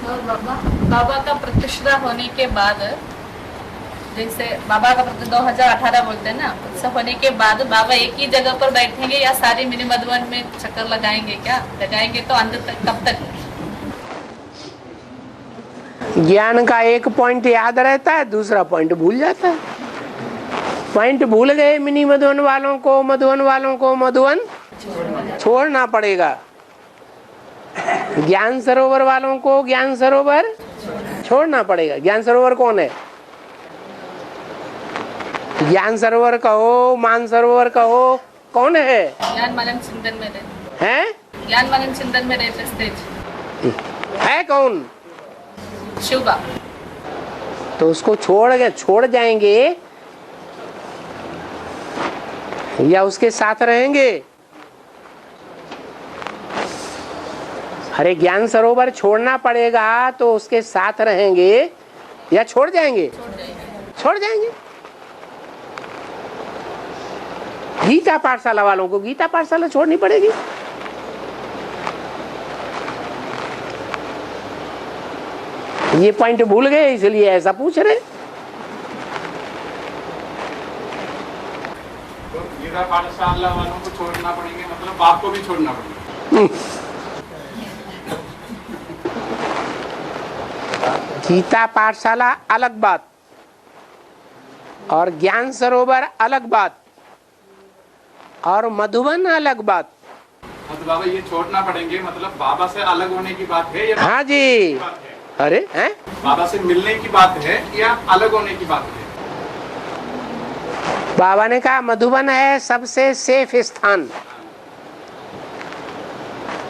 और बाबा का प्रतिष्ठा होने के बाद, जैसे बाबा का 2018 बोलते हैं ना, उत्सव होने के बाद बाबा एक ही जगह पर बैठेंगे या सारी मिनी मधुबन में चक्कर लगाएंगे? क्या लगाएंगे तो अंत तक, कब तक? ज्ञान का एक पॉइंट याद रहता है, दूसरा पॉइंट भूल जाता है। पॉइंट भूल गए मिनी मधुबन वालों को मधुबन छोड़ना पड़ेगा। ज्ञान सरोवर वालों को ज्ञान सरोवर छोड़ना पड़ेगा। ज्ञान सरोवर कौन है? ज्ञान सरोवर कहो, मान सरोवर कहो, कौन है? ज्ञान मानव चिंतन में रहते हैं, ज्ञान मानव चिंतन में रहते स्टेज है कौन? शिव। तो उसको छोड़ जाएंगे या उसके साथ रहेंगे? अरे ज्ञान सरोवर छोड़ना पड़ेगा तो उसके साथ रहेंगे या छोड़ जाएंगे? छोड़ जाएंगे। गीता पाठशाला वालों को गीता पाठशाला छोड़नी पड़ेगी। ये पॉइंट भूल गए इसलिए ऐसा पूछ रहे। तो गीता पाठशाला वालों को छोड़ना पड़ेंगे, मतलब आपको भी छोड़ना पड़ेगा। गीता पाठशाला अलग बात और ज्ञान सरोवर अलग बात और मधुबन अलग बात। तो बाबा ये छोड़ना पड़ेंगे, मतलब बाबा से अलग होने की बात है या हाँ जी। बात है? अरे हैं? बाबा से मिलने की बात है या अलग होने की बात है? बाबा ने कहा मधुबन है सबसे सेफ स्थान,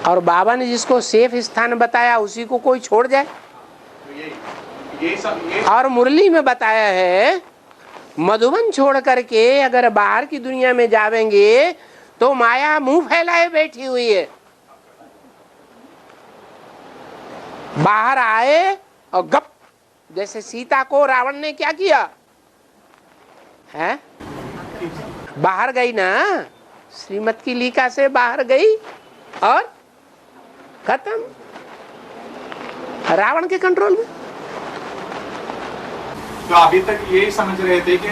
और बाबा ने जिसको सेफ स्थान बताया उसी को कोई छोड़ जाए। तो ये और मुरली में बताया है मधुबन छोड़ करके अगर बाहर की दुनिया में जावेंगे तो माया मुंह फैलाए बैठी हुई है। बाहर आए और गप, जैसे सीता को रावण ने क्या किया है, बाहर गई ना, श्रीमत की लीका से बाहर गई और खत्म, रावण के कंट्रोल में। तो अभी तक यही समझ रहे थे कि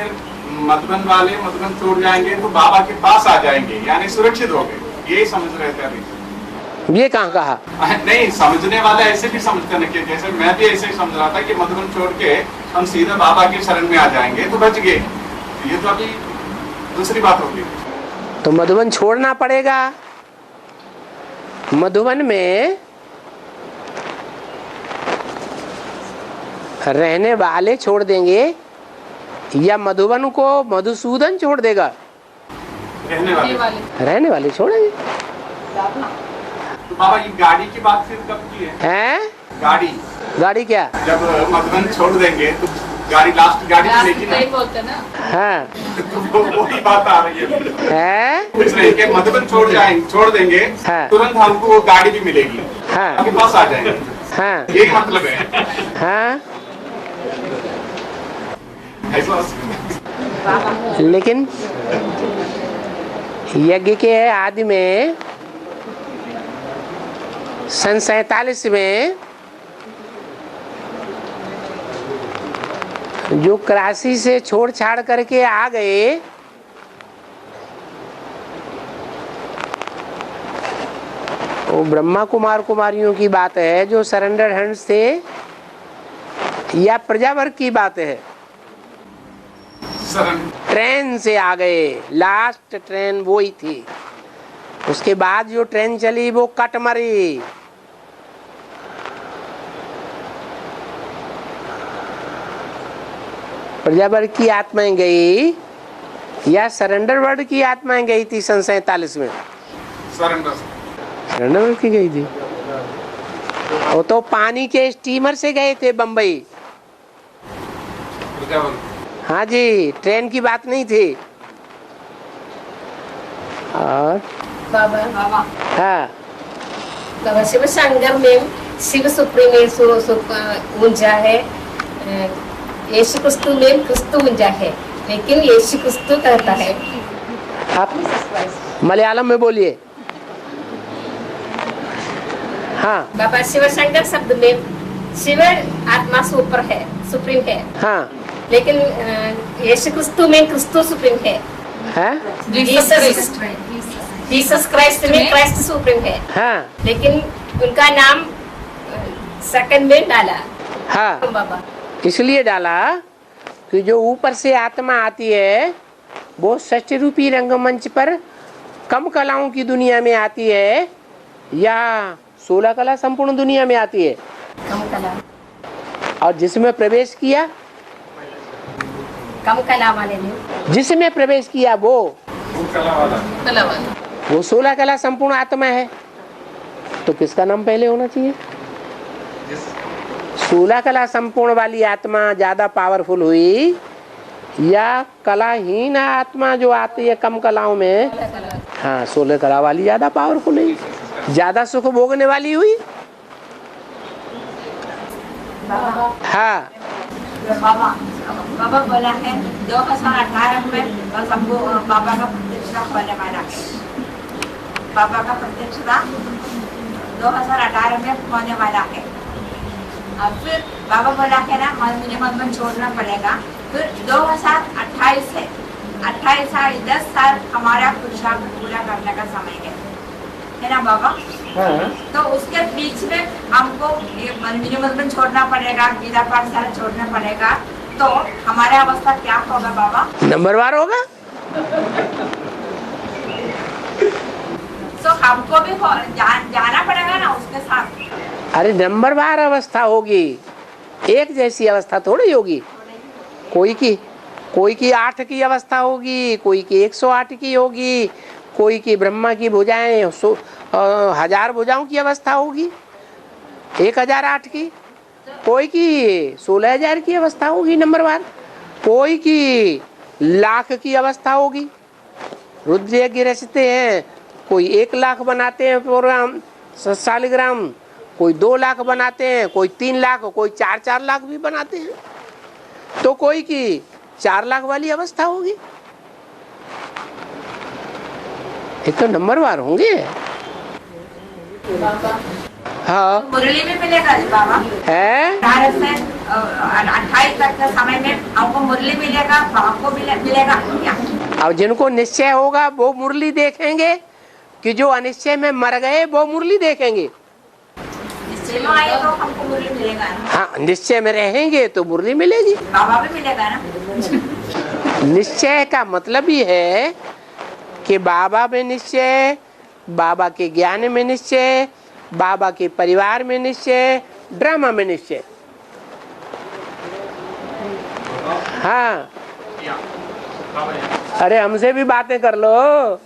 मधुबन वाले मधुबन छोड़ जाएंगे तो बाबा के पास आ जाएंगे, यानी सुरक्षित हो गए, यही समझ रहे थे अभी। ये कहाँ कहा? नहीं, समझने वाले ऐसे भी समझते न, कि जैसे मैं भी ऐसे ही समझ रहा था कि मधुबन छोड़ के हम सीधा बाबा के शरण में आ जाएंगे तो बच गए। ये तो अभी दूसरी बात होगी। तो मधुबन छोड़ना पड़ेगा। मधुबन में रहने वाले छोड़ देंगे या मधुबन को मधुसूदन छोड़ देगा? रहने वाले छोड़ेंगे। तो बाबा ये गाड़ी की बात फिर कब की है? हैं? गाड़ी क्या? जब मधुबन छोड़ देंगे तो गाड़ी लास्ट गाड़ी मिलेगी ना? बोलते ना। हाँ। तो वही बात आ रही है। इसलिए कि मधुबन छोड़ देंगे हाँ। तुरंत हमको वो गाड़ी भी मिलेगी, हाँ। आपके पास आ जाएंगे। हाँ। यही मतलब है। हाँ। ऐसा लेकिन यज्ञ के आदि में सन 47 में जो कराची से छोड़ छाड़ करके आ गए, वो ब्रह्मा कुमार कुमारियों की बात है जो सरेंडर हैंड्स थे, या प्रजावर्ग की बात है? ट्रेन से आ गए, लास्ट ट्रेन वो ही थी। उसके बाद जो ट्रेन चली वो कटमरी। प्रजावर्ग की आत्माएं गई या सरेंडर वर्ड की आत्माएं गई थी सन 47 में? सरेंडर वर्ड की गई थी। वो तो पानी के स्टीमर से गए थे बम्बई। हाँ जी, ट्रेन की बात नहीं थी। और बाबा हाँ, बाबा शिव संगम में शिव सुप्रीम ऊंचा है, यीशु क्रिस्तु में क्रिस्तु ऊंचा है, लेकिन यीशु क्रिस्तु कहता है। आप मलयालम में बोलिए। हाँ। बाबा शिव शंकर शब्द में शिव आत्मा से ऊपर है, सुप्रीम है, हाँ लेकिन यीशु क्रिस्तु में क्रिस्तु सुप्रीम है। जीसस क्राइस्ट में क्राइस्ट सुप्रीम है, हाँ लेकिन उनका नाम सेकंड में डाला हाँ बाबा। इसलिए डाला कि जो ऊपर से आत्मा आती है वो सृष्टि रूपी रंगमंच पर कम कलाओं की दुनिया में आती है या 16 कला संपूर्ण दुनिया में आती है। कम कला, और जिसमें प्रवेश किया, कम कला वाले ने जिसमें प्रवेश किया वो कला वाला। वो 16 कला संपूर्ण आत्मा है। तो किसका नाम पहले होना चाहिए? 16 कला संपूर्ण वाली आत्मा ज्यादा पावरफुल हुई या कलाहीन आत्मा जो आती है कम कलाओं में? हाँ, 16 कला वाली ज्यादा पावरफुल हुई, ज्यादा सुख भोगने वाली हुई। हाँ बाबा बोला है 2018 में बस हमको बाबा का प्रतिष्ठा होने वाला है। बाबा का प्रतिष्ठा 2018 में होने वाला है। अब फिर बाबा बोला है ना मुझे मधुबन छोड़ना पड़ेगा। फिर 2028 है, 28 साल 10 साल हमारा पुरुषार्थ पूरा करने का समय है ना बाबा। हाँ। तो उसके बीच में हमको ये मधुबन छोड़ना पड़ेगा, गीता पाठशाला छोड़ना पड़ेगा, तो हमारा अवस्था क्या होगा बाबा? नंबरवार होगा। तो हमको भी जाना पड़ेगा ना उसके साथ। अरे नंबरवार अवस्था होगी, एक जैसी अवस्था थोड़ी होगी। कोई की 8 की अवस्था होगी, कोई की 108 की होगी, कोई की ब्रह्मा की भुजाएं 1000 भुजाओं की अवस्था होगी 1008 की, कोई की 16000 की अवस्था होगी नंबरवार, कोई की लाख की अवस्था होगी। रुद्र यज्ञ रचते हैं, कोई 1 लाख बनाते हैं प्रोग्राम शालिग्राम, कोई 2 लाख बनाते हैं, कोई 3 लाख, कोई 4 लाख भी बनाते हैं। तो कोई की 4 लाख वाली अवस्था होगी। ये तो नंबरवार होंगे। हाँ मुरली में मिलेगा बाबा है। 18 से 28 तक के समय में हमको मुरली मिलेगा, आपको मिलेगा क्या? अब जिनको निश्चय होगा वो मुरली देखेंगे कि जो अनिश्चय में मर गए वो मुरली देखेंगे। निश्चय में आए तो हमको मुरली मिलेगा ना? हाँ, निश्चय में रहेंगे तो मुरली मिलेगी। बाबा भी मिलेगा ना? निश्चय का मतलब ही है कि बाबा में निश्चय, बाबा के ज्ञान में निश्चय, बाबा के परिवार में निश्चय, ड्रामा में निश्चय। हाँ, अरे हमसे भी बातें कर लो।